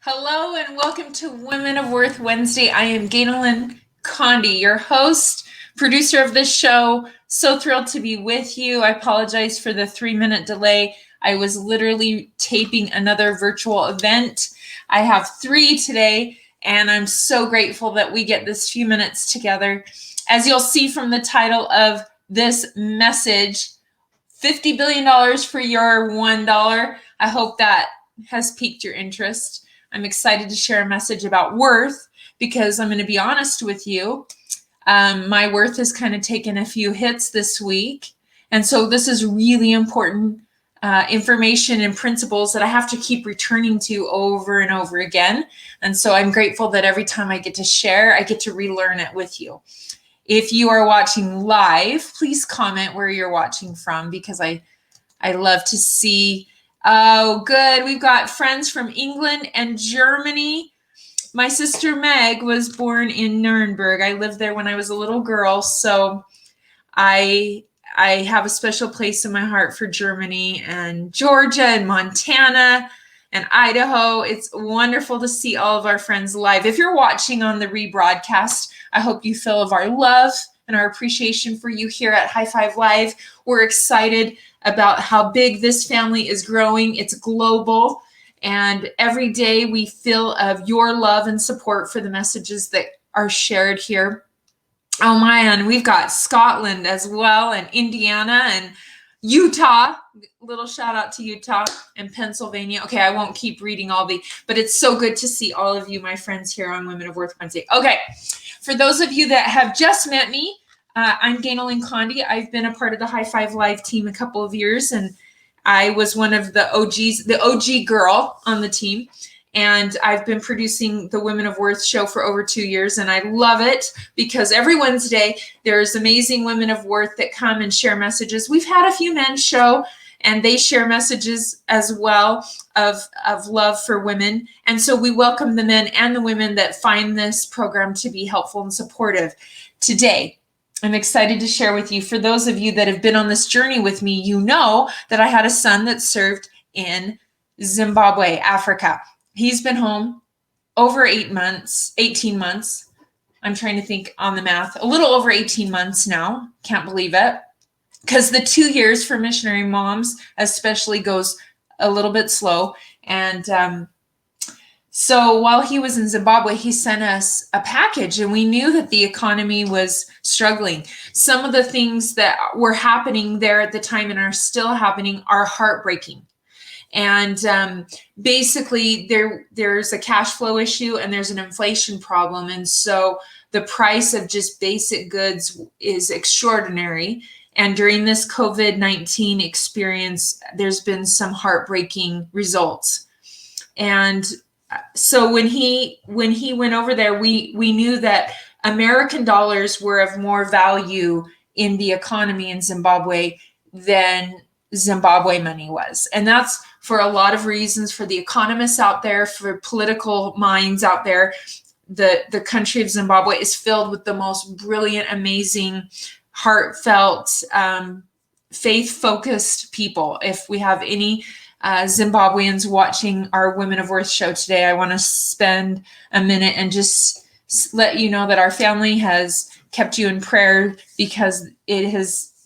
Hello and welcome to Women of Worth Wednesday. I am Ganel-Lyn, your host, producer of this show. So thrilled to be with you. I apologize for the 3-minute delay. I was literally taping another virtual event. I have 3 today, and I'm so grateful that we get this few minutes together. As you'll see from the title of this message, $50 billion for your $1. I hope that has piqued your interest. I'm excited to share a message about worth because I'm going to be honest with you. My worth has kind of taken a few hits this week. And so this is really important information and principles that I have to keep returning to over and over again. And so I'm grateful that every time I get to share, I get to relearn it with you. If you are watching live, please comment where you're watching from because I love to see. Oh, good. We've got friends from England and Germany. My sister Meg was born in Nuremberg. I lived there when I was a little girl, so I have a special place in my heart for Germany and Georgia and Montana and Idaho. It's wonderful to see all of our friends live. If you're watching on the rebroadcast, I hope you feel of our love and our appreciation for you here at High Five Live. We're excited about how big this family is growing. It's global. And every day we feel of your love and support for the messages that are shared here. Oh man, we've got Scotland as well, and Indiana and Utah. Little shout out to Utah and Pennsylvania. Okay, I won't keep reading but it's so good to see all of you, my friends, here on Women of Worth Wednesday. Okay, for those of you that have just met me, I'm Ganel-Lyn. I've been a part of the High Five Live team a couple of years, and I was one of the OGs, the OG girl on the team. And I've been producing the Women of Worth show for over 2 years, and I love it because every Wednesday there's amazing women of worth that come and share messages. We've had a few men show, and they share messages as well of love for women. And so we welcome the men and the women that find this program to be helpful and supportive. Today, I'm excited to share with you, for those of you that have been on this journey with me, you know that I had a son that served in Zimbabwe, Africa. He's been home over 18 months. I'm trying to think on the math, a little over 18 months now. Can't believe it. Because the 2 years for missionary moms especially goes a little bit slow. And so while he was in Zimbabwe, he sent us a package, and we knew that the economy was struggling. Some of the things that were happening there at the time and are still happening are heartbreaking. And basically there's a cash flow issue and there's an inflation problem. And so the price of just basic goods is extraordinary. And during this COVID-19 experience, there's been some heartbreaking results. And so when he went over there, we knew that American dollars were of more value in the economy in Zimbabwe than Zimbabwe money was. And that's for a lot of reasons, for the economists out there, for political minds out there. The country of Zimbabwe is filled with the most brilliant, amazing, heartfelt, faith-focused people. If we have any Zimbabweans watching our Women of Worth show today, I want to spend a minute and just let you know that our family has kept you in prayer because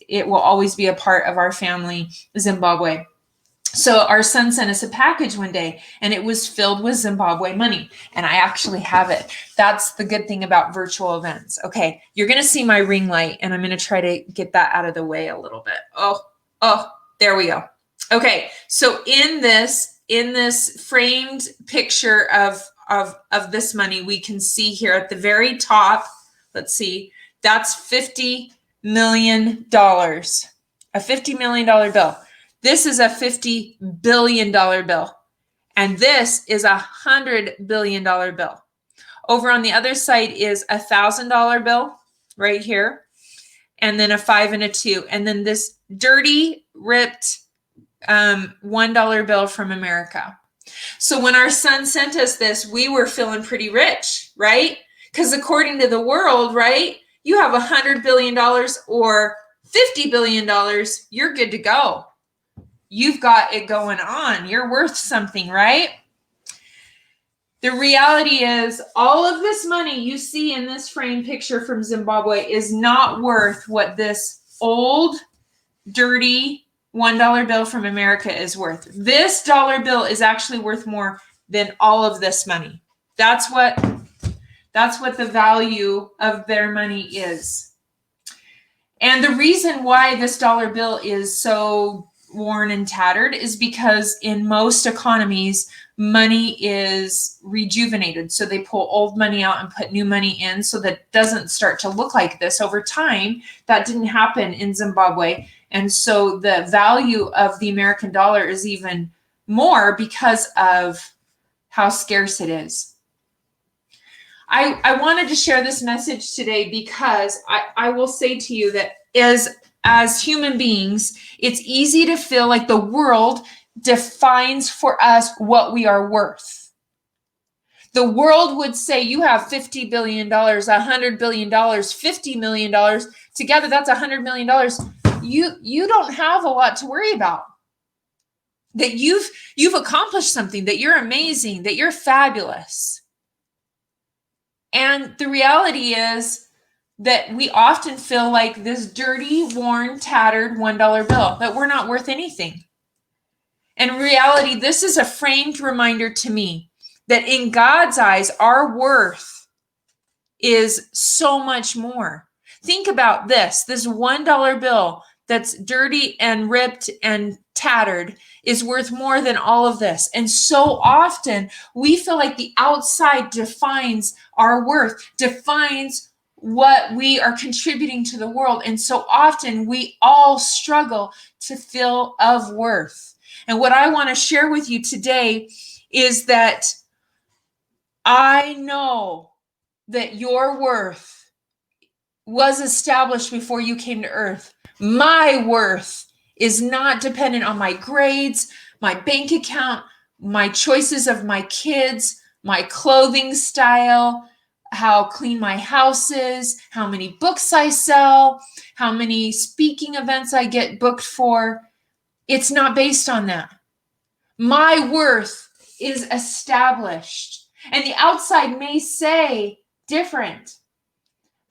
it will always be a part of our family, Zimbabwe. So our son sent us a package one day, and it was filled with Zimbabwe money, and I actually have it. That's the good thing about virtual events. Okay, you're going to see my ring light, and I'm going to try to get that out of the way a little bit. Oh, there we go. Okay, so in this framed picture of this money, we can see here at the very top, let's see, that's $50 million, a $50 million bill. This is a $50 billion bill, and this is a $100 billion bill. Over on the other side is a $1,000 bill right here, and then a 5 and a 2, and then this dirty, ripped $1 bill from America. So when our son sent us this, we were feeling pretty rich, right? Because according to the world, right, you have $100 billion or $50 billion, you're good to go. You've got it going on. You're worth something, right? The reality is all of this money you see in this frame picture from Zimbabwe is not worth what this old, dirty $1 bill from America is worth. This dollar bill is actually worth more than all of this money. That's what the value of their money is. And the reason why this dollar bill is so worn and tattered is because in most economies, money is rejuvenated. So they pull old money out and put new money in so that it doesn't start to look like this over time. That didn't happen in Zimbabwe. And so the value of the American dollar is even more because of how scarce it is. I wanted to share this message today because I will say to you that as human beings, it's easy to feel like the world defines for us what we are worth. The world would say you have $50 billion, $100 billion, $50 million. Together, that's $100 million. You don't have a lot to worry about. That you've accomplished something, that you're amazing, that you're fabulous. And the reality is that we often feel like this dirty, worn, tattered $1 bill, that we're not worth anything. In reality, this is a framed reminder to me that in God's eyes, our worth is so much more. Think about this $1 bill that's dirty and ripped and tattered is worth more than all of this. And so often we feel like the outside defines our worth, defines what we are contributing to the world. And so often we all struggle to feel of worth. And what I want to share with you today is that I know that your worth was established before you came to earth. My worth is not dependent on my grades, my bank account, my choices of my kids, my clothing style, how clean my house is, how many books I sell, how many speaking events I get booked for. It's not based on that. My worth is established. And the outside may say different,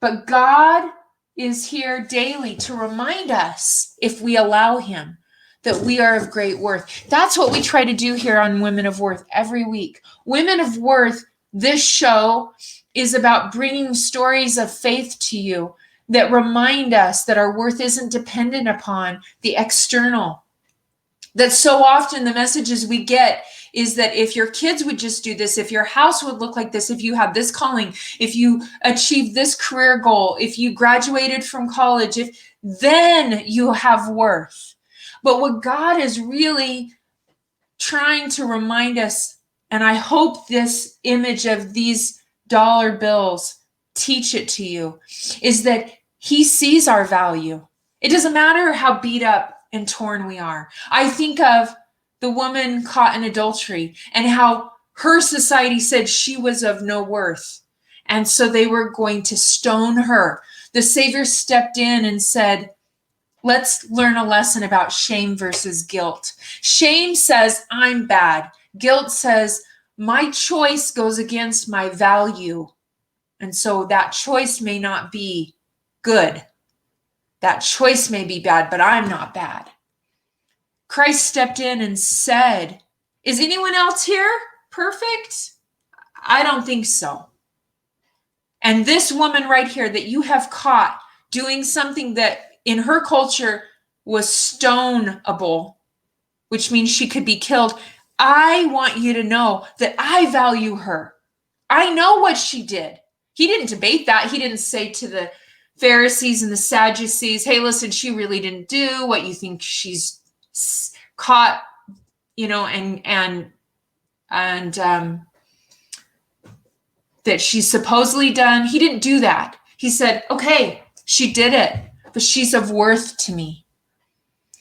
but God is here daily to remind us, if we allow him, that we are of great worth. That's what we try to do here on Women of Worth every week. Women of Worth, this show is about bringing stories of faith to you that remind us that our worth isn't dependent upon the external. That so often the messages we get is that if your kids would just do this, if your house would look like this, if you have this calling, if you achieve this career goal, if you graduated from college, then you have worth. But what God is really trying to remind us, and I hope this image of these dollar bills teach it to you, is that he sees our value. It doesn't matter how beat up and torn we are. I think of the woman caught in adultery and how her society said she was of no worth. And so they were going to stone her. The Savior stepped in and said, let's learn a lesson about shame versus guilt. Shame says, I'm bad. Guilt says, my choice goes against my value. And so that choice may not be good. That choice may be bad, but I'm not bad. Christ stepped in and said, is anyone else here perfect? I don't think so. And this woman right here that you have caught doing something that in her culture was stoneable, which means she could be killed. I want you to know that I value her. I know what she did. He didn't debate that. He didn't say to the Pharisees and the Sadducees, hey, listen, she really didn't do what you think she's caught, and that she's supposedly done. He didn't do that. He said, okay, she did it, but she's of worth to me.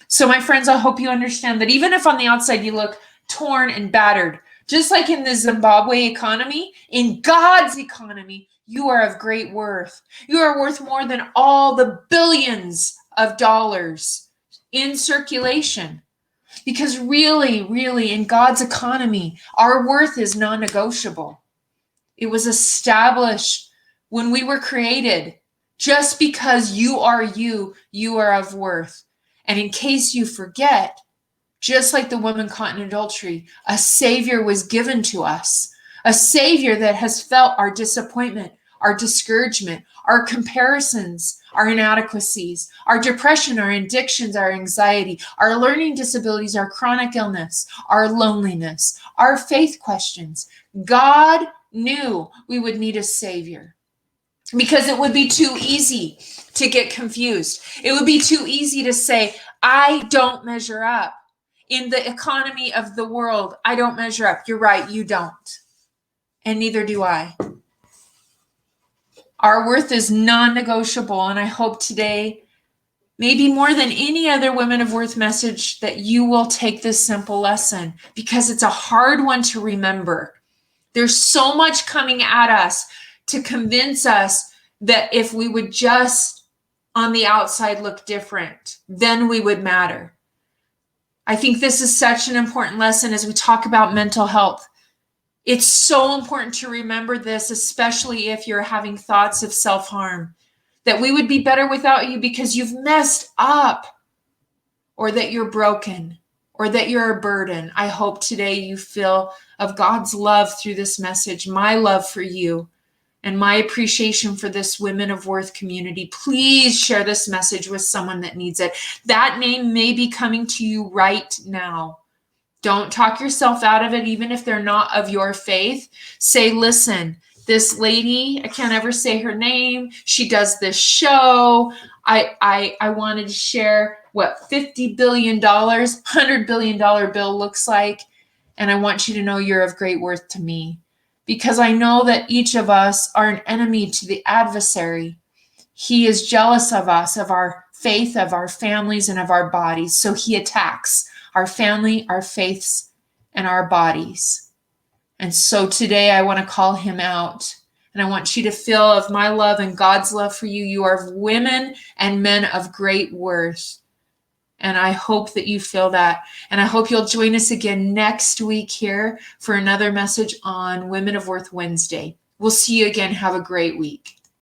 So my friends, I hope you understand that even if on the outside you look torn and battered, just like in the Zimbabwe economy, in God's economy, you are of great worth. You are worth more than all the billions of dollars in circulation. Because really, really, in God's economy, our worth is non-negotiable. It was established when we were created. Just because you are you, you are of worth. And in case you forget, just like the woman caught in adultery, a Savior was given to us, a Savior that has felt our disappointment, our discouragement, our comparisons, our inadequacies, our depression, our addictions, our anxiety, our learning disabilities, our chronic illness, our loneliness, our faith questions. God knew we would need a Savior because it would be too easy to get confused. It would be too easy to say, I don't measure up. In the economy of the world, I don't measure up. You're right, you don't. And neither do I. Our worth is non-negotiable, and I hope today, maybe more than any other Women of Worth message, that you will take this simple lesson, because it's a hard one to remember. There's so much coming at us to convince us that if we would just on the outside look different, then we would matter. I think this is such an important lesson as we talk about mental health. It's so important to remember this, especially if you're having thoughts of self-harm, that we would be better without you because you've messed up, or that you're broken, or that you're a burden. I hope today you feel of God's love through this message, my love for you, and my appreciation for this Women of Worth community. Please share this message with someone that needs it. That name may be coming to you right now. Don't talk yourself out of it, even if they're not of your faith. Say, listen, this lady, I can't ever say her name. She does this show. I wanted to share what $50 billion, $100 billion bill looks like. And I want you to know you're of great worth to me. Because I know that each of us are an enemy to the adversary. He is jealous of us, of our faith, of our families, and of our bodies. So he attacks our family, our faiths, and our bodies. And so today I want to call him out. And I want you to feel of my love and God's love for you. You are women and men of great worth. And I hope that you feel that. And I hope you'll join us again next week here for another message on Women of Worth Wednesday. We'll see you again. Have a great week.